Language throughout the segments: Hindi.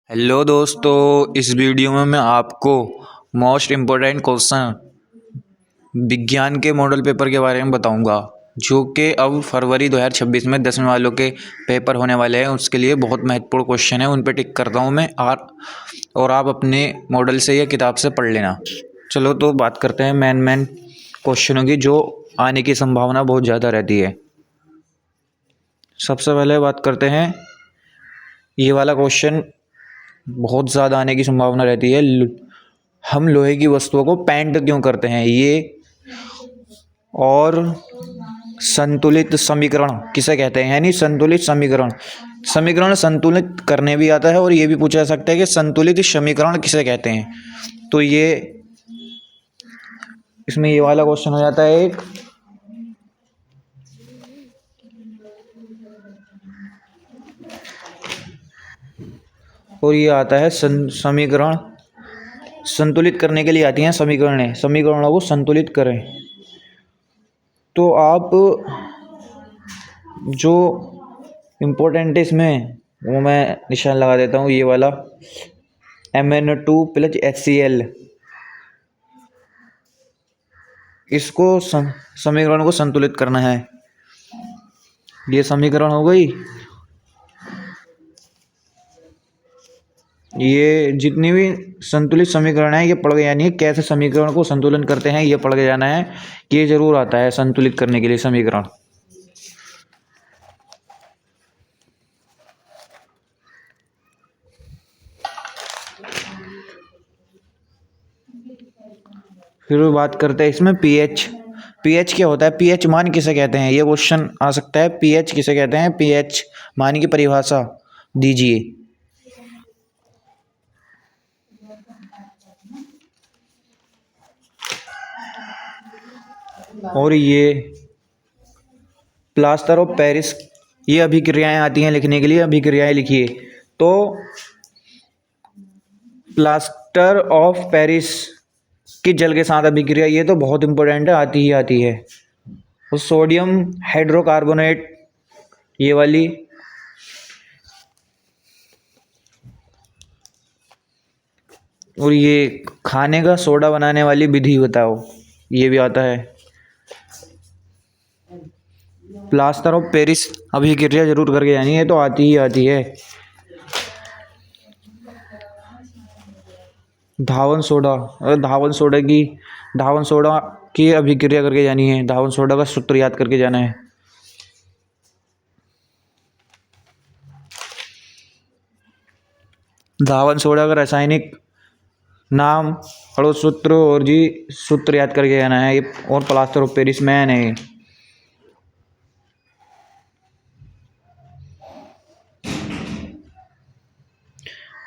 हेलो दोस्तों, इस वीडियो में मैं आपको मोस्ट इम्पोर्टेंट क्वेश्चन विज्ञान के मॉडल पेपर के बारे में बताऊंगा, जो कि अब फरवरी 2026 में 10वीं वालों के पेपर होने वाले हैं। उसके लिए बहुत महत्वपूर्ण क्वेश्चन है, उन पे टिक करता हूं मैं और आप अपने मॉडल से या किताब से पढ़ लेना। चलो तो बात करते हैं मेन क्वेश्चनों की, जो आने की संभावना बहुत ज़्यादा रहती है। सबसे पहले बात करते हैं, ये वाला क्वेश्चन बहुत ज़्यादा आने की संभावना रहती है। हम लोहे की वस्तुओं को पेंट क्यों करते हैं, ये और संतुलित समीकरण किसे कहते हैं, यानी संतुलित समीकरण समीकरण संतुलित करने भी आता है, और ये भी पूछा जा सकता है कि संतुलित समीकरण किसे कहते हैं। तो ये इसमें ये वाला क्वेश्चन हो जाता है एक। और ये आता है समीकरण संतुलित करने के लिए आती हैं समीकरणों को संतुलित करें। तो आप जो इम्पोर्टेंट है इसमें वो मैं निशान लगा देता हूँ, ये वाला MnO2+HCl, इसको समीकरण को संतुलित करना है। ये समीकरण हो गई। ये जितनी भी संतुलित समीकरण है ये पढ़ के, यानी कैसे समीकरण को संतुलन करते हैं ये पढ़ के जाना है। ये जरूर आता है संतुलित करने के लिए समीकरण। फिर बात करते हैं इसमें पीएच क्या होता है, पीएच मान किसे कहते हैं, ये क्वेश्चन आ सकता है। पीएच किसे कहते हैं, पीएच मान की परिभाषा दीजिए। और ये प्लास्टर ऑफ पेरिस, ये अभिक्रियाएं आती हैं लिखने के लिए, अभिक्रियाएं लिखिए। तो प्लास्टर ऑफ पेरिस की जल के साथ अभिक्रिया, ये तो बहुत इंपॉर्टेंट है, आती ही आती है। और सोडियम हाइड्रोकार्बोनेट, ये वाली, और ये खाने का सोडा बनाने वाली विधि बताओ, ये भी आता है। प्लास्टर ऑफ पेरिस अभिक्रिया जरूर करके जानी है, तो आती ही आती है। धावन सोडा की अभिक्रिया करके जानी है, धावन सोडा का सूत्र याद करके जाना है। धावन सोडा का रासायनिक नाम, अणु सूत्र और जी सूत्र याद करके जाना है। और प्लास्टर ऑफ पेरिस मैन है।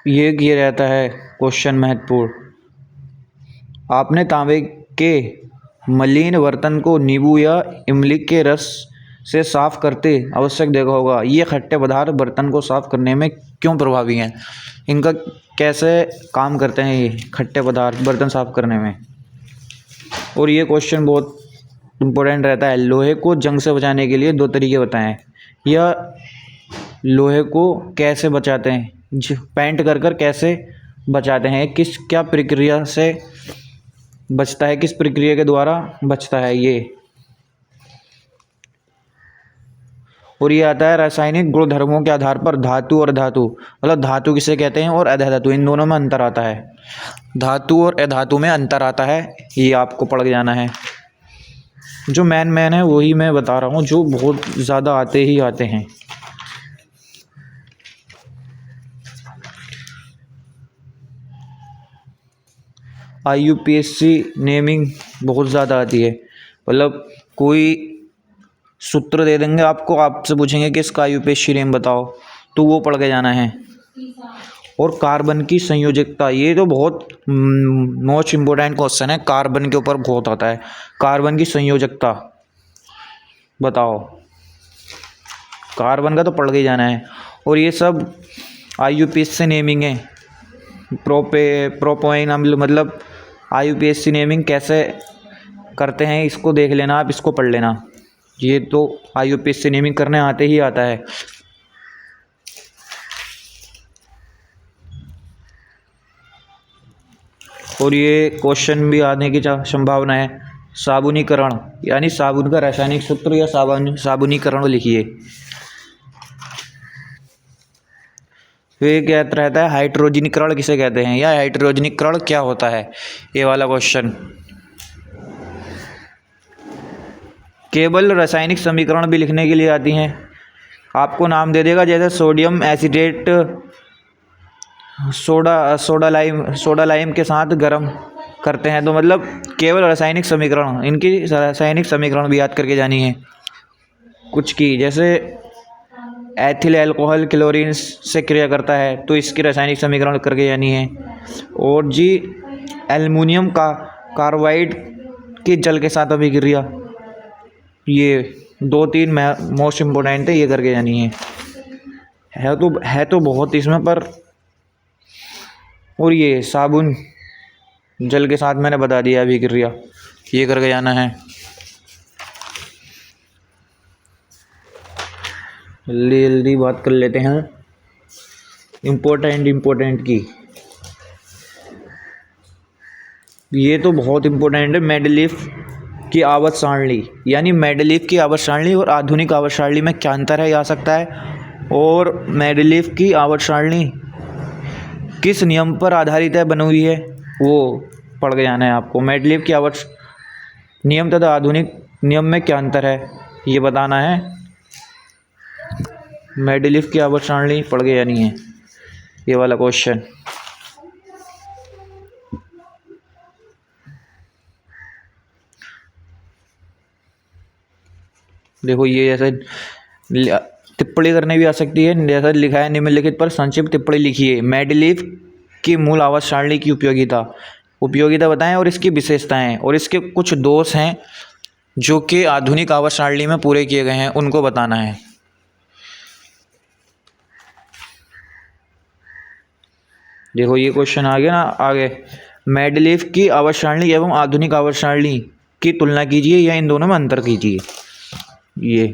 ये किया रहता है क्वेश्चन महत्वपूर्ण। आपने तांबे के मलिन बर्तन को नींबू या इमली के रस से साफ करते आवश्यक देखा होगा। ये खट्टे पदार्थ बर्तन को साफ करने में क्यों प्रभावी हैं, इनका कैसे काम करते हैं ये खट्टे पदार्थ बर्तन साफ करने में। और ये क्वेश्चन बहुत इम्पोर्टेंट रहता है। लोहे को जंग से बचाने के लिए 2 तरीके बताएं, या लोहे को कैसे बचाते हैं, पेंट कर कैसे बचाते हैं, क्या प्रक्रिया से बचता है, किस प्रक्रिया के द्वारा बचता है ये। और ये आता है रासायनिक गुणधर्मों के आधार पर धातु और अधातु, मतलब धातु किसे कहते हैं और अधातु, इन दोनों में अंतर आता है। धातु और अधातु में अंतर आता है, ये आपको पढ़ के जाना है। जो मेन है वही मैं बता रहा हूँ, जो बहुत ज़्यादा आते ही आते हैं। IUPAC नेमिंग बहुत ज़्यादा आती है, मतलब कोई सूत्र दे देंगे आपको, आपसे पूछेंगे कि इसका IUPAC नेम बताओ, तो वो पढ़ के जाना है। और कार्बन की संयोजकता, ये तो बहुत मोस्ट इम्पोर्टेंट क्वेश्चन है, कार्बन के ऊपर बहुत आता है। कार्बन की संयोजकता बताओ, कार्बन का तो पढ़ के जाना है। और ये सब IUPAC नेमिंग है। प्रोपोइन अम्ल, मतलब IUPAC नेमिंग कैसे करते हैं इसको देख लेना आप, इसको पढ़ लेना। ये तो IUPAC नेमिंग करने आते ही आता है। और ये क्वेश्चन भी आने की संभावना है। साबुनीकरण यानी साबुन का रासायनिक सूत्र या साबुनीकरण लिखिए। फिर क्या रहता है, हाइड्रोजनीकरण किसे कहते हैं या हाइड्रोजनीकरण क्या होता है, ये वाला क्वेश्चन। केवल रासायनिक समीकरण भी लिखने के लिए आती हैं। आपको नाम दे देगा, जैसे सोडियम एसिटेट सोडा लाइम के साथ गर्म करते हैं, तो मतलब केवल रासायनिक समीकरण, इनकी रासायनिक समीकरण भी याद करके जानी है कुछ की। जैसे एथिल अल्कोहल क्लोरीन से क्रिया करता है, तो इसकी रासायनिक समीकरण करके जानी है। और जी एल्युमिनियम का कार्बाइड की जल के साथ अभिक्रिया, ये 2-3 मोस्ट इम्पोर्टेंट है, ये करके जानी है तो बहुत इसमें पर। और ये साबुन जल के साथ मैंने बता दिया अभिक्रिया, ये करके जाना है। जल्दी जल्दी बात कर लेते हैं इम्पोर्टेंट की। ये तो बहुत इम्पोर्टेंट है, मेंडलीफ की आवर्त सारणी, यानी मेंडलीफ की आवर्त सारणी और आधुनिक आवर्त सारणी में क्या अंतर है, ये आ सकता है। और मेंडलीफ की आवर्त सारणी किस नियम पर आधारित है, बनी हुई है, वो पढ़ के जाना है आपको। मेंडलीफ की आवर्त नियम तथा आधुनिक नियम में क्या अंतर है, ये बताना है। मेंडलीफ की आवर्त सारणी पढ़ के जानी है, ये वाला क्वेश्चन। देखो ये जैसे टिप्पणी करने भी आ सकती है, जैसा लिखा है निम्नलिखित पर संक्षिप्त टिप्पणी लिखिए। मेंडलीफ की मूल आवर्त सारणी की उपयोगिता बताएं और इसकी विशेषताएं, और इसके कुछ दोष हैं जो कि आधुनिक आवर्त सारणी में पूरे किए गए हैं, उनको बताना है। देखो ये क्वेश्चन आ गया ना आगे, मेंडलीफ की आवर्त सारणी एवं आधुनिक आवर्त सारणी की तुलना कीजिए या इन दोनों में अंतर कीजिए। ये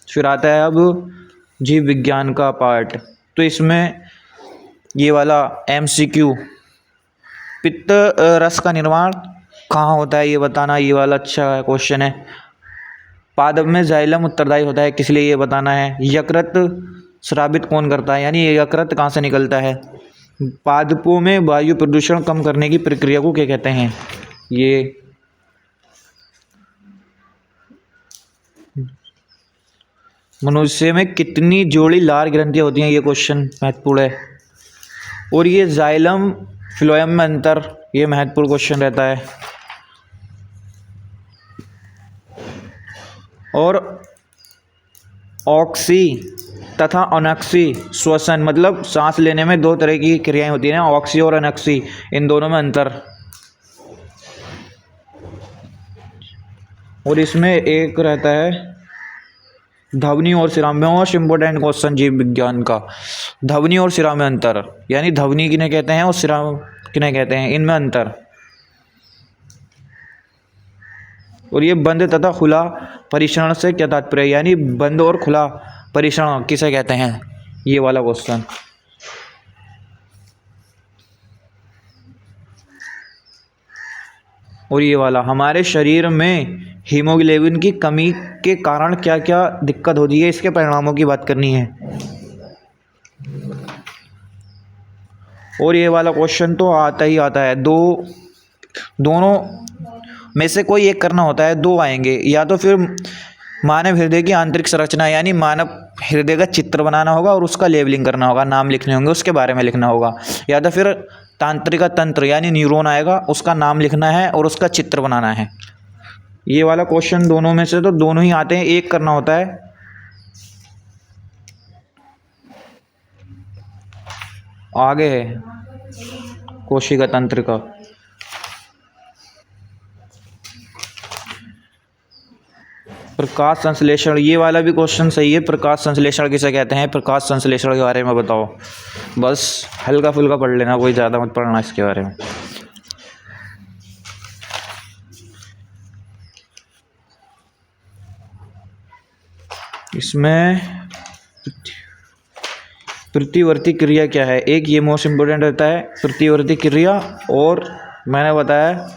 फिर आता है अब जीव विज्ञान का पार्ट, तो इसमें ये वाला MCQ, पित्त रस का निर्माण कहाँ होता है, ये बताना, ये वाला अच्छा क्वेश्चन है। पादप में जाइलम उत्तरदायी होता है, किस लिए, ये बताना है। यकृत स्रावित कौन करता है, यानी ये यकृत कहाँ से निकलता है। पादपों में वायु प्रदूषण कम करने की प्रक्रिया को क्या कहते हैं, ये। मनुष्य में कितनी जोड़ी लार ग्रंथियाँ होती हैं, ये क्वेश्चन महत्वपूर्ण है। और ये जाइलम फिलोएम में अंतर, ये महत्वपूर्ण क्वेश्चन रहता है। और ऑक्सी तथा अनॉक्सी श्वसन, मतलब सांस लेने में 2 तरह की क्रियाएं होती हैं ना, ऑक्सी और अनॉक्सी, इन दोनों में अंतर। और इसमें एक रहता है ध्वनि और शिरा में, मोस्ट इम्पोर्टेंट क्वेश्चन जीव विज्ञान का, ध्वनि और शिरा में अंतर, यानी ध्वनि किन्हें कहते हैं और शिरा किन्हें कहते हैं, इनमें अंतर। और ये बंद तथा खुला परीक्षण से क्या तात्पर्य, यानी बंद और खुला परीक्षण किसे कहते हैं, ये वाला क्वेश्चन। और ये वाला, हमारे शरीर में हीमोग्लोबिन की कमी के कारण क्या क्या दिक्कत होती है, इसके परिणामों की बात करनी है। और ये वाला क्वेश्चन तो आता ही आता है, दोनों में से कोई एक करना होता है, 2 आएंगे, या तो फिर मानव हृदय की आंतरिक संरचना, यानी मानव हृदय का चित्र बनाना होगा और उसका लेबलिंग करना होगा, नाम लिखने होंगे, उसके बारे में लिखना होगा, या तो फिर तांत्रिका तंत्र, यानी न्यूरॉन आएगा, उसका नाम लिखना है और उसका चित्र बनाना है। ये वाला क्वेश्चन दोनों में से तो दोनों ही आते हैं, एक करना होता है। आगे है कोशिका तंत्र का, प्रकाश संश्लेषण, ये वाला भी क्वेश्चन सही है। प्रकाश संश्लेषण किसे कहते हैं, प्रकाश संश्लेषण के बारे में बताओ। बस हल्का फुल्का पढ़ लेना, कोई ज़्यादा मत पढ़ना इसके बारे में। इसमें प्रतिवर्ती क्रिया क्या है, एक ये मोस्ट इम्पोर्टेंट रहता है, प्रतिवर्ती क्रिया और मैंने बताया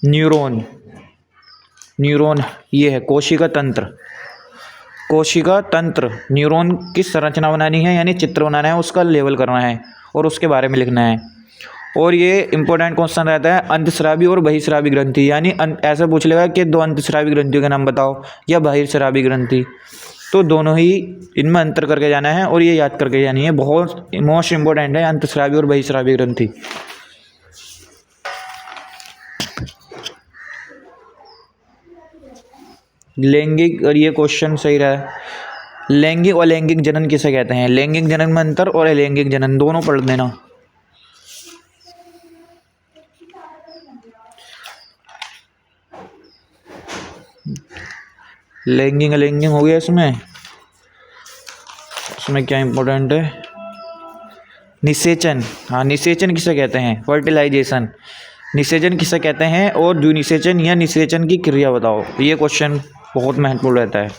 न्यूरॉन, न्यूरॉन ये है कोशिका तंत्र। कोशिका तंत्र, न्यूरॉन की संरचना बनानी है यानी चित्र बनाना है, उसका लेवल करना है और उसके बारे में लिखना है। और ये इंपॉर्टेंट क्वेश्चन रहता है अंतस्रावी और बहिस्रावी ग्रंथि, यानी ऐसा पूछ लेगा कि दो अंतस्रावी ग्रंथियों के नाम बताओ या बहिस्रावी ग्रंथि, तो दोनों ही इनमें अंतर करके जाना है और ये याद करके जानी है। बहुत मोस्ट इंपॉर्टेंट है अंतस्रावी और बहिस्रावी ग्रंथि। लैंगिक, और ये क्वेश्चन सही रहा है, लैंगिक और अलैंगिक जनन किसे कहते हैं? लैंगिक जनन में अंतर और अलैंगिक जनन दोनों पढ़ देना। लैंगिक अलैंगिक हो गया इसमें क्या इंपॉर्टेंट है? निषेचन, हाँ निषेचन किसे कहते हैं? फर्टिलाइजेशन। निषेचन किसे कहते हैं और द्विनिषेचन या निषेचन की क्रिया बताओ। ये क्वेश्चन बहुत महत्वपूर्ण रहता है।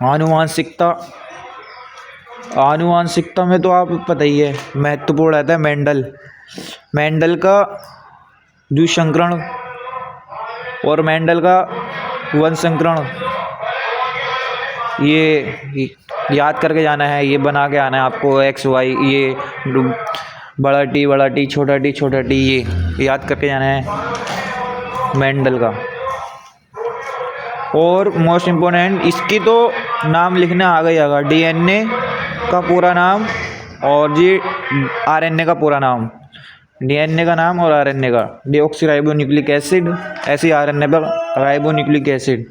आनुवांशिकता, आनुवांशिकता में तो आप पता ही है महत्वपूर्ण रहता है मेंडल। मेंडल का द्विसंकरण और मेंडल का वंशसंकरण, ये याद करके जाना है, ये बना के आना है आपको। एक्स वाई, ये बड़ा टी छोटा टी, ये याद करके जाना है मेंडल का। और मोस्ट इम्पोर्टेंट इसकी तो नाम लिखना आ गई आगा, डीएनए का पूरा नाम और ये आरएनए का पूरा नाम। डीएनए का नाम और आरएनए का डीऑक्सीराइबोन्यूक्लिक एसिड, ऐसे आरएनए पर राइबोन्यूक्लिक एसिड।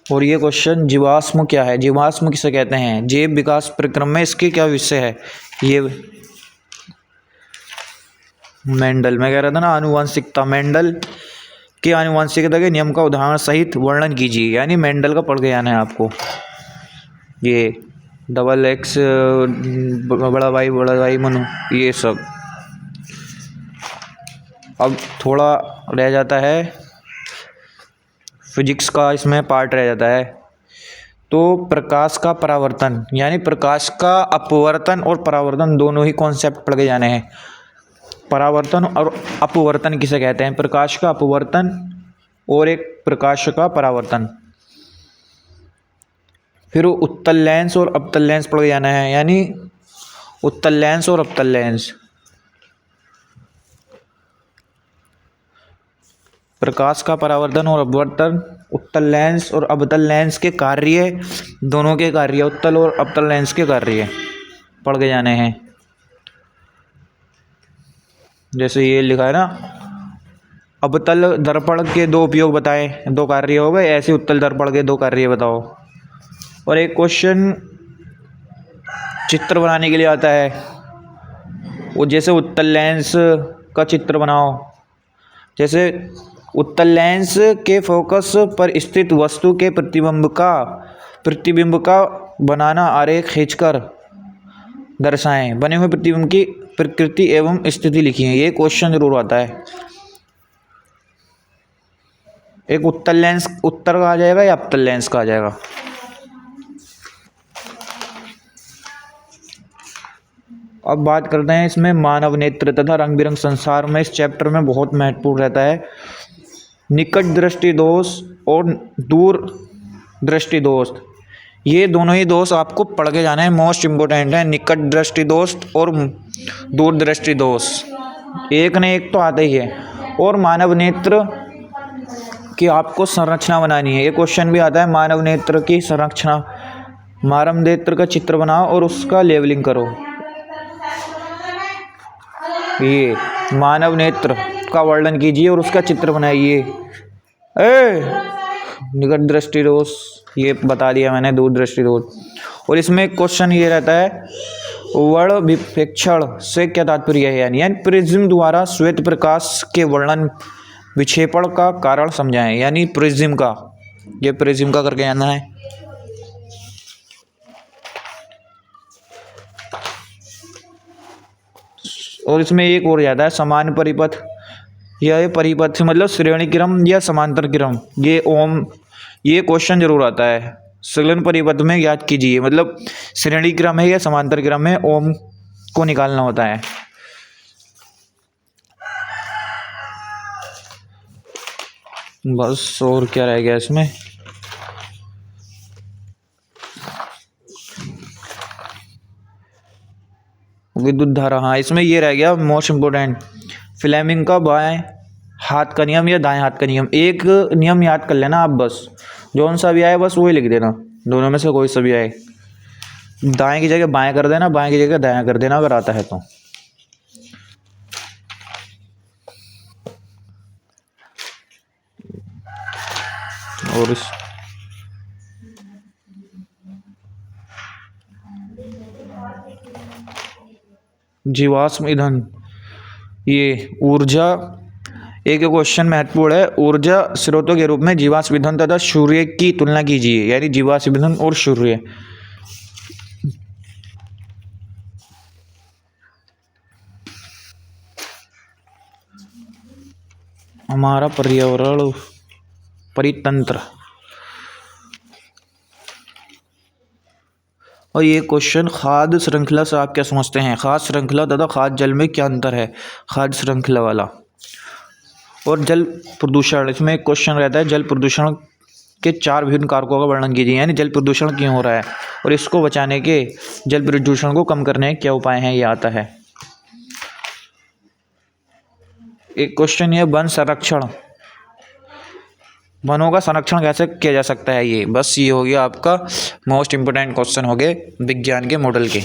और ये क्वेश्चन जीवाश्म क्या है? जीवाश्म किसे कहते हैं? जैव विकास प्रक्रम में इसके क्या विषय है? ये मेंडल, मैं कह रहा था ना आनुवांशिकता, मेंडल के आनुवांशिकता के नियम का उदाहरण सहित वर्णन कीजिए, यानी मेंडल का पढ़ के आना है आपको। ये डबल एक्स बड़ा वाई मनु, ये सब। अब थोड़ा रह जाता है फिजिक्स का, इसमें पार्ट रह जाता है। तो प्रकाश का परावर्तन, यानी प्रकाश का अपवर्तन और परावर्तन दोनों ही कॉन्सेप्ट पढ़ के जाने हैं। परावर्तन और अपवर्तन किसे कहते हैं? प्रकाश का अपवर्तन और एक प्रकाश का परावर्तन। फिर उत्तल लेंस और अवतल लेंस पढ़ के जाना है, यानी उत्तल लेंस और अवतल लेंस। प्रकाश का परावर्तन और अपवर्तन, उत्तल लेंस और अवतल लेंस के कार्य, दोनों के कार्य, उत्तल और अवतल लेंस के कार्य पढ़ के जाने हैं। जैसे ये लिखा है ना, अवतल दर्पण के दो उपयोग बताएं, दो कार्य हो गए, ऐसे उत्तल दर्पण के दो कार्य बताओ। और एक क्वेश्चन चित्र बनाने के लिए आता है, वो जैसे उत्तल लेंस का चित्र बनाओ। जैसे उत्तल लेंस के फोकस पर स्थित वस्तु के प्रतिबिंब का बनाना आरेख खींचकर दर्शाएं। बने हुए प्रतिबिंब की प्रकृति एवं स्थिति लिखिए। ये क्वेश्चन जरूर आता है। एक उत्तल लेंस उत्तर का आ जाएगा या अवतल लेंस का आ जाएगा? अब बात करते हैं इसमें मानव नेत्र तथा रंग बिरंग संसार में। इस चैप्टर में बहुत महत्वपूर्ण रहता है निकट दृष्टि दोष और दूर दृष्टि दोष। ये दोनों ही दोष आपको पढ़ के जाना है, मोस्ट इम्पोर्टेंट है। निकट दृष्टि दोष और दूर दृष्टि दोष, एक न एक तो आता ही है। और मानव नेत्र की आपको संरचना बनानी है। ये क्वेश्चन भी आता है, मानव नेत्र की संरचना। मानव नेत्र का चित्र बनाओ और उसका लेवलिंग करो। ये मानव नेत्र का वर्णन कीजिए और उसका चित्र बनाइए। निकट दृष्टि दोष ये बता दिया मैंने, दूर दृष्टि दोष। और इसमें क्वेश्चन ये रहता है, वर्ण विक्षेपण से क्या तात्पर्य है? यानी प्रिज्म द्वारा श्वेत प्रकाश के वर्णन विक्षेपण का कारण समझाएं। यानी प्रिज्म का, ये प्रिज्म का करके आना है। और इसमें एक और ज्यादा है, समान परिपथ यह परिपथ मतलब श्रेणी क्रम या समांतर क्रम, ये क्वेश्चन जरूर आता है। संलग्न परिपथ में याद कीजिए, मतलब श्रेणी क्रम है या समांतर क्रम है, ओम को निकालना होता है। बस और क्या रह गया इसमें। विद्युत धारा, हाँ इसमें ये रह गया मोस्ट इम्पोर्टेंट, फ्लेमिंग का बाएं हाथ का नियम या दाएं हाथ का नियम। एक नियम याद कर लेना आप, बस जौन सा भी आए बस वही लिख देना, दोनों में से कोई सा भी आए। दाएं की जगह बाएं कर देना, बाएं की जगह दाएं कर देना अगर आता है तो। और इस जीवाश्म ईंधन, ये ऊर्जा, एक क्वेश्चन महत्वपूर्ण है। ऊर्जा स्रोतों के रूप में जीवाश्म ईंधन तथा सूर्य की तुलना कीजिए, यानी जीवाश्म ईंधन और सूर्य। हमारा पर्यावरण परितंत्र, और ये क्वेश्चन खाद्य श्रृंखला से आप क्या समझते हैं, खाद्य श्रृंखला तथा खाद्य जल में क्या अंतर है, खाद्य श्रृंखला वाला। और जल प्रदूषण, इसमें एक क्वेश्चन रहता है, जल प्रदूषण के 4 विभिन्न कारकों का वर्णन कीजिए, यानी जल प्रदूषण क्यों हो रहा है और इसको बचाने के, जल प्रदूषण को कम करने के क्या उपाय हैं, ये आता है। एक क्वेश्चन ये वन संरक्षण, वनों का संरक्षण कैसे किया जा सकता है, ये बस ये हो गया आपका मोस्ट इम्पोर्टेंट क्वेश्चन हो गए विज्ञान के मॉडल के।